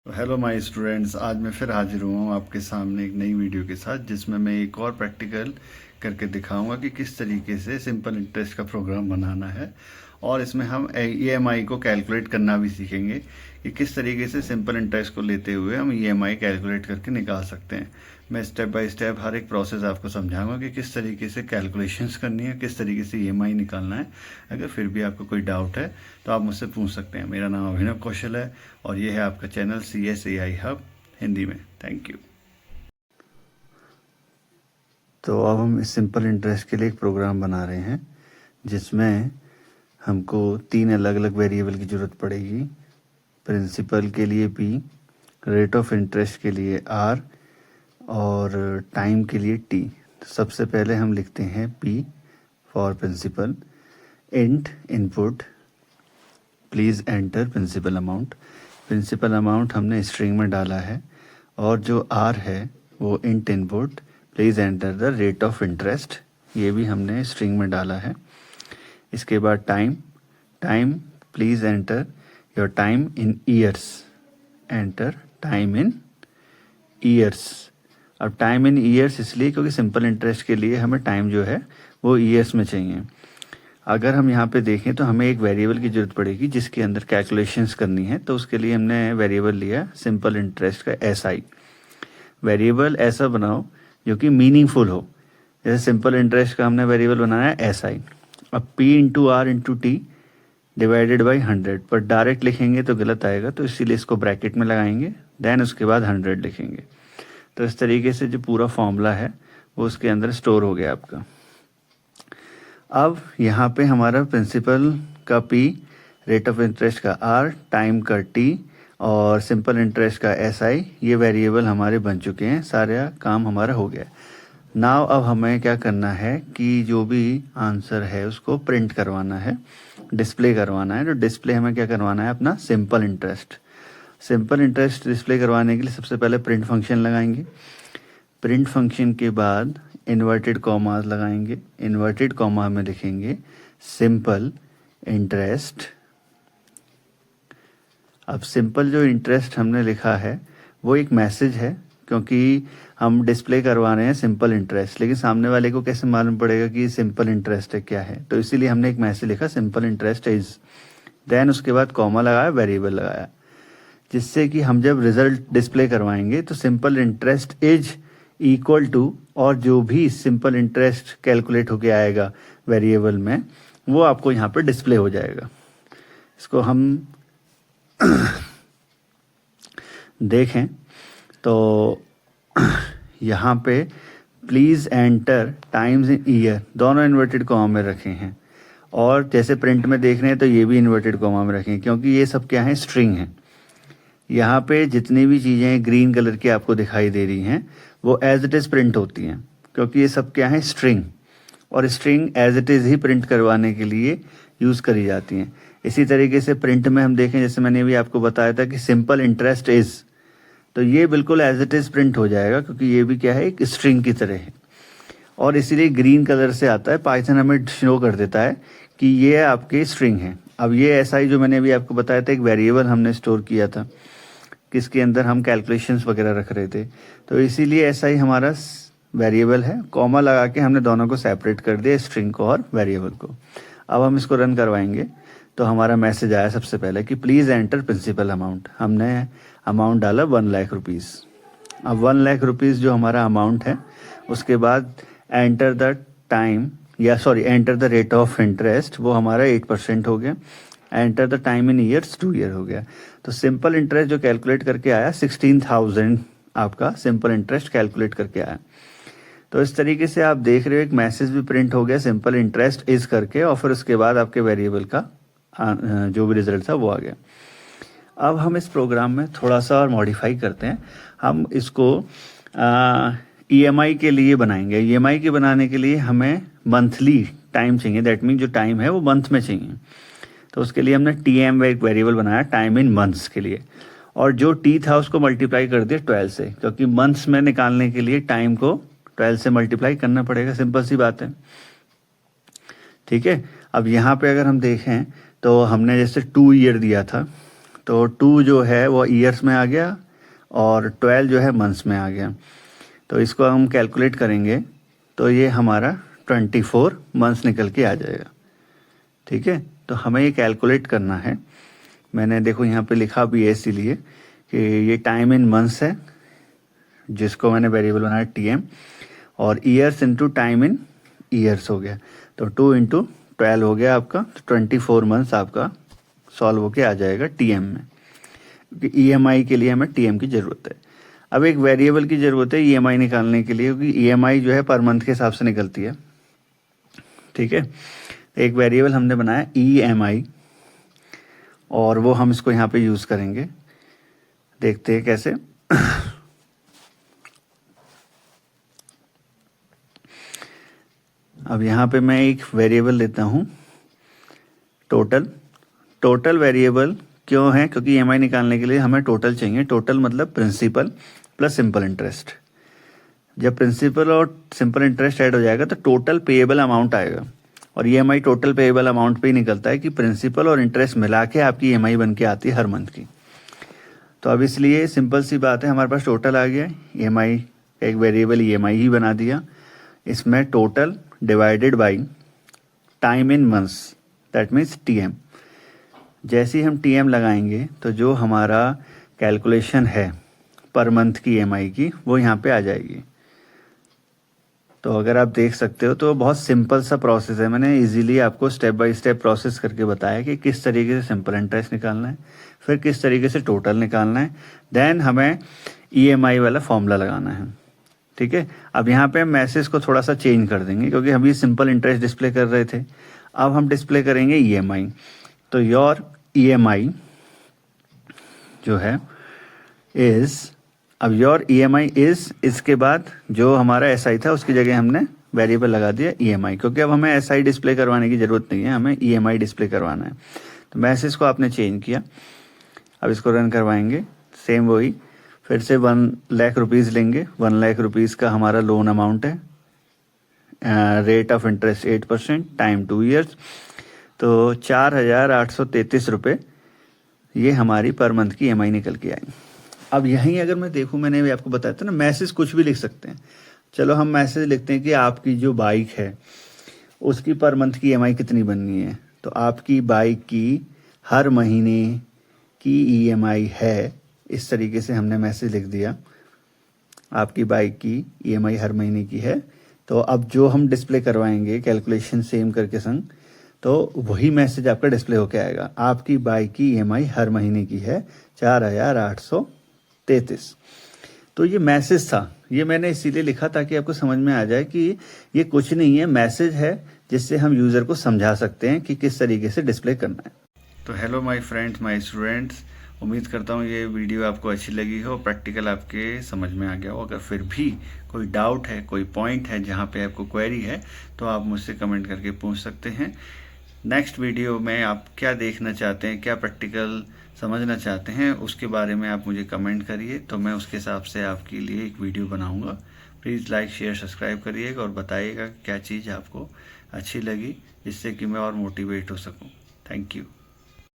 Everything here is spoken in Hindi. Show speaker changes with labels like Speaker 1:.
Speaker 1: हेलो माय स्टूडेंट्स, आज मैं फिर हाजिर हुआ हूँ आपके सामने एक नई वीडियो के साथ, जिसमें मैं एक और प्रैक्टिकल करके दिखाऊंगा कि किस तरीके से सिंपल इंटरेस्ट का प्रोग्राम बनाना है। और इसमें हम ईएमआई को कैलकुलेट करना भी सीखेंगे कि किस तरीके से सिंपल इंटरेस्ट को लेते हुए हम ईएमआई कैलकुलेट करके निकाल सकते हैं। मैं स्टेप बाय स्टेप हर एक प्रोसेस आपको समझाऊंगा कि किस तरीके से कैलकुलेशंस करनी है, किस तरीके से ईएमआई निकालना है। अगर फिर भी आपको कोई डाउट है तो आप मुझसे पूछ सकते हैं। मेरा नाम अभिनव कौशल है और ये है आपका चैनल CSAI हब हिंदी में। Thank you. तो अब हम इस सिंपल इंटरेस्ट के लिए एक प्रोग्राम बना रहे हैं जिसमें हमको 3 अलग अलग वेरिएबल की ज़रूरत पड़ेगी। प्रिंसिपल के लिए P, रेट ऑफ इंटरेस्ट के लिए R और टाइम के लिए T। तो सबसे पहले हम लिखते हैं P for principal, int input, please enter principal amount. Principal amount हमने स्ट्रिंग में डाला है और जो R है वो int input, please enter the rate of interest, ये भी हमने स्ट्रिंग में डाला है। इसके बाद time please enter your time in years, enter time in years. अब टाइम इन ईयर्स इसलिए क्योंकि सिंपल इंटरेस्ट के लिए हमें टाइम जो है वो ईयर्स में चाहिए। अगर हम यहाँ पे देखें तो हमें एक वेरिएबल की ज़रूरत पड़ेगी जिसके अंदर कैलकुलेशंस करनी है, तो उसके लिए हमने वेरिएबल लिया सिंपल इंटरेस्ट का SI। वेरिएबल ऐसा बनाओ जो कि मीनिंगफुल हो। जैसे सिंपल इंटरेस्ट का हमने वेरिएबल बनाया SI। अब P into R into T divided by 100, पर डायरेक्ट लिखेंगे तो गलत आएगा, तो इसीलिए इसको ब्रैकेट में लगाएंगे, देन उसके बाद 100 लिखेंगे। तो इस तरीके से जो पूरा फॉर्मूला है वो उसके अंदर स्टोर हो गया आपका। अब यहाँ पे हमारा प्रिंसिपल का P, रेट ऑफ इंटरेस्ट का R, टाइम का T और सिंपल इंटरेस्ट का SI, ये वेरिएबल हमारे बन चुके हैं। सारा काम हमारा हो गया। नाउ अब हमें क्या करना है कि जो भी आंसर है उसको प्रिंट करवाना है, डिस्प्ले करवाना है। तो डिस्प्ले हमें क्या करवाना है, अपना simple interest. Simple interest display करवाने के लिए सबसे पहले प्रिंट फंक्शन लगाएंगे। प्रिंट फंक्शन के बाद इन्वर्टेड कॉमास लगाएंगे। इन्वर्टेड कॉमा में लिखेंगे सिंपल इंटरेस्ट। अब सिंपल जो इंटरेस्ट हमने लिखा है वो एक मैसेज है, क्योंकि हम डिस्प्ले करवा रहे हैं सिंपल इंटरेस्ट, लेकिन सामने वाले को कैसे मालूम पड़ेगा कि सिंपल इंटरेस्ट है क्या है, तो इसीलिए हमने एक मैसेज लिखा सिंपल इंटरेस्ट इज, देन उसके बाद कॉमा लगाया, वेरिएबल लगाया, जिससे कि हम जब रिजल्ट डिस्प्ले करवाएंगे तो simple interest is equal to, और जो भी सिंपल इंटरेस्ट कैलकुलेट होके आएगा वेरिएबल में वो आपको यहाँ पे डिस्प्ले हो जाएगा। इसको हम देखें तो यहाँ पे please enter times in year दोनों इन्वर्टेड कॉमा में रखे हैं, और जैसे प्रिंट में देख रहे हैं तो ये भी इन्वर्टेड कॉमा में रखे हैं, क्योंकि ये सब क्या है, स्ट्रिंग है। यहाँ पे जितनी भी चीज़ें ग्रीन कलर की आपको दिखाई दे रही हैं वो एज इट इज़ प्रिंट होती हैं, क्योंकि ये सब क्या है, स्ट्रिंग, और स्ट्रिंग एज इट इज़ ही प्रिंट करवाने के लिए यूज़ करी जाती हैं। इसी तरीके से प्रिंट में हम देखें, जैसे मैंने भी आपको बताया था कि सिंपल इंटरेस्ट इज़, तो ये बिल्कुल एज इट इज़ प्रिंट हो जाएगा, क्योंकि ये भी क्या है, एक स्ट्रिंग की तरह है, और इसीलिए ग्रीन कलर से आता है। पाइथन हमें शो कर देता है कि ये आपके स्ट्रिंग है। अब ये SI जो मैंने अभी आपको बताया था, एक वेरिएबल हमने स्टोर किया था किसके अंदर हम कैलकुलेशंस वगैरह रख रहे थे, तो इसीलिए SI हमारा वेरिएबल है। कॉमा लगा के हमने दोनों को सेपरेट कर दिया, स्ट्रिंग को और वेरिएबल को। अब हम इसको रन करवाएंगे तो हमारा मैसेज आया सबसे पहले कि प्लीज़ एंटर प्रिंसिपल अमाउंट। हमने अमाउंट डाला 1 लाख रुपीज़। अब 1 लाख रुपीज़ जो हमारा अमाउंट है, उसके बाद एंटर द टाइम, या sorry enter the rate of interest, वो हमारा 8% हो गया। Enter the time in years, 2 year हो गया। तो सिंपल इंटरेस्ट जो कैलकुलेट करके आया 16,000 आपका सिंपल इंटरेस्ट कैलकुलेट करके आया। तो इस तरीके से आप देख रहे हो एक मैसेज भी प्रिंट हो गया सिंपल इंटरेस्ट इज करके, और फिर उसके बाद आपके वेरिएबल का जो भी रिजल्ट था वो आ गया। अब हम इस प्रोग्राम में थोड़ा सा और मॉडिफाई करते हैं। हम इसको EMI के लिए बनाएंगे। EMI के बनाने के लिए हमें मंथली टाइम चाहिए, दैट मीन जो टाइम है वो मंथ में चाहिए। तो उसके लिए हमने TM एक वेरिएबल बनाया टाइम इन मंथ्स के लिए, और जो T था उसको मल्टीप्लाई कर दिया 12 से, क्योंकि मंथ्स में निकालने के लिए टाइम को 12 से मल्टीप्लाई करना पड़ेगा, सिंपल सी बात है। ठीक है। अब यहाँ पे अगर हम देखें तो हमने जैसे 2 ईयर दिया था, तो 2 जो है वो ईयर्स में आ गया और 12 जो है मंथ्स में आ गया। तो इसको हम कैलकुलेट करेंगे तो ये हमारा 24 मंथ्स निकल के आ जाएगा। ठीक है, तो हमें ये कैलकुलेट करना है। मैंने देखो यहाँ पे लिखा भी है इसीलिए कि ये टाइम इन मंथ्स है, जिसको मैंने वेरिएबल बनाया TM, और years into time in years हो गया। तो 2 इंटू 12 हो गया आपका, तो 24 मंथ्स आपका सॉल्व होके आ जाएगा TM में, क्योंकि EMI के लिए हमें TM की ज़रूरत है। अब एक वेरिएबल की ज़रूरत है EMI निकालने के लिए, क्योंकि EMI जो है पर मंथ के हिसाब से निकलती है। ठीक है, एक वेरिएबल हमने बनाया EMI, और वो हम इसको यहाँ पे यूज़ करेंगे। देखते हैं कैसे। अब यहाँ पे मैं एक वेरिएबल लेता हूँ टोटल। टोटल वेरिएबल क्यों है? क्योंकि EMI निकालने के लिए हमें टोटल चाहिए। टोटल मतलब प्रिंसिपल प्लस सिंपल इंटरेस्ट। जब प्रिंसिपल और सिंपल इंटरेस्ट ऐड हो जाएगा तो टोटल पेएबल अमाउंट आएगा, और EMI टोटल पेएबल अमाउंट पे ही निकलता है कि प्रिंसिपल और इंटरेस्ट मिला के आपकी EMI बन के आती है हर मंथ की। तो अब इसलिए सिंपल सी बात है, हमारे पास टोटल आ गया, EMI एक वेरिएबल EMI ही बना दिया। इसमें total divided by time in months, that means TM। जैसे ही हम TM लगाएंगे तो जो हमारा कैलकुलेशन है पर मंथ की EMI की, वो यहाँ पे आ जाएगी। तो अगर आप देख सकते हो तो बहुत सिंपल सा प्रोसेस है। मैंने इजीली आपको स्टेप बाय स्टेप प्रोसेस करके बताया कि किस तरीके से सिंपल इंटरेस्ट निकालना है, फिर किस तरीके से टोटल निकालना है, देन हमें EMI वाला फॉर्मूला लगाना है। ठीक है, अब यहाँ पे हम मैसेज को थोड़ा सा चेंज कर देंगे, क्योंकि हम ये सिंपल इंटरेस्ट डिस्प्ले कर रहे थे, अब हम डिस्प्ले करेंगे EMI। तो योर EMI जो है इज़, अब योर EMI इज़, इसके बाद जो हमारा SI था उसकी जगह हमने वेरिएबल लगा दिया EMI, क्योंकि अब हमें SI डिस्प्ले करवाने की ज़रूरत नहीं है, हमें EMI डिस्प्ले करवाना है। तो मैसेज को आपने चेंज किया, अब इसको रन करवाएंगे, सेम वही, फिर से 1 लाख रुपीज़ लेंगे। 1 लाख रुपीज़ का हमारा लोन अमाउंट है, rate of interest 8%, time 2 years, तो 4,833 रुपये ये हमारी पर मंथ की EMI निकल के आई। अब यहीं अगर मैं देखूं, मैंने भी आपको बताया था ना, मैसेज कुछ भी लिख सकते हैं। चलो हम मैसेज लिखते हैं कि आपकी जो बाइक है उसकी पर मंथ की EMI कितनी बननी है। तो आपकी बाइक की हर महीने की EMI है, इस तरीके से हमने मैसेज लिख दिया, आपकी बाइक की EMI हर महीने की है। तो अब जो हम डिस्प्ले करवाएंगे कैलकुलेशन सेम करके संग, तो वही मैसेज आपका डिस्प्ले होके आएगा, आपकी बाइक की EMI हर महीने की है 4,833। तो ये मैसेज था, ये मैंने इसीलिए लिखा ताकि आपको समझ में आ जाए कि ये कुछ नहीं है, मैसेज है जिससे हम यूज़र को समझा सकते हैं कि किस तरीके से डिस्प्ले करना है। तो hello my friends, my students, उम्मीद करता हूँ ये वीडियो आपको अच्छी लगी हो, प्रैक्टिकल आपके समझ में आ गया हो। अगर फिर भी कोई डाउट है, कोई पॉइंट है जहाँ पे आपको क्वेरी है, तो आप मुझसे कमेंट करके पूछ सकते हैं। नेक्स्ट वीडियो में आप क्या देखना चाहते हैं, क्या प्रैक्टिकल समझना चाहते हैं, उसके बारे में आप मुझे कमेंट करिए, तो मैं उसके हिसाब से आपके लिए एक वीडियो बनाऊंगा। प्लीज़ लाइक शेयर सब्सक्राइब करिएगा और बताइएगा क्या चीज़ आपको अच्छी लगी, जिससे कि मैं और मोटिवेट हो सकूं। Thank you.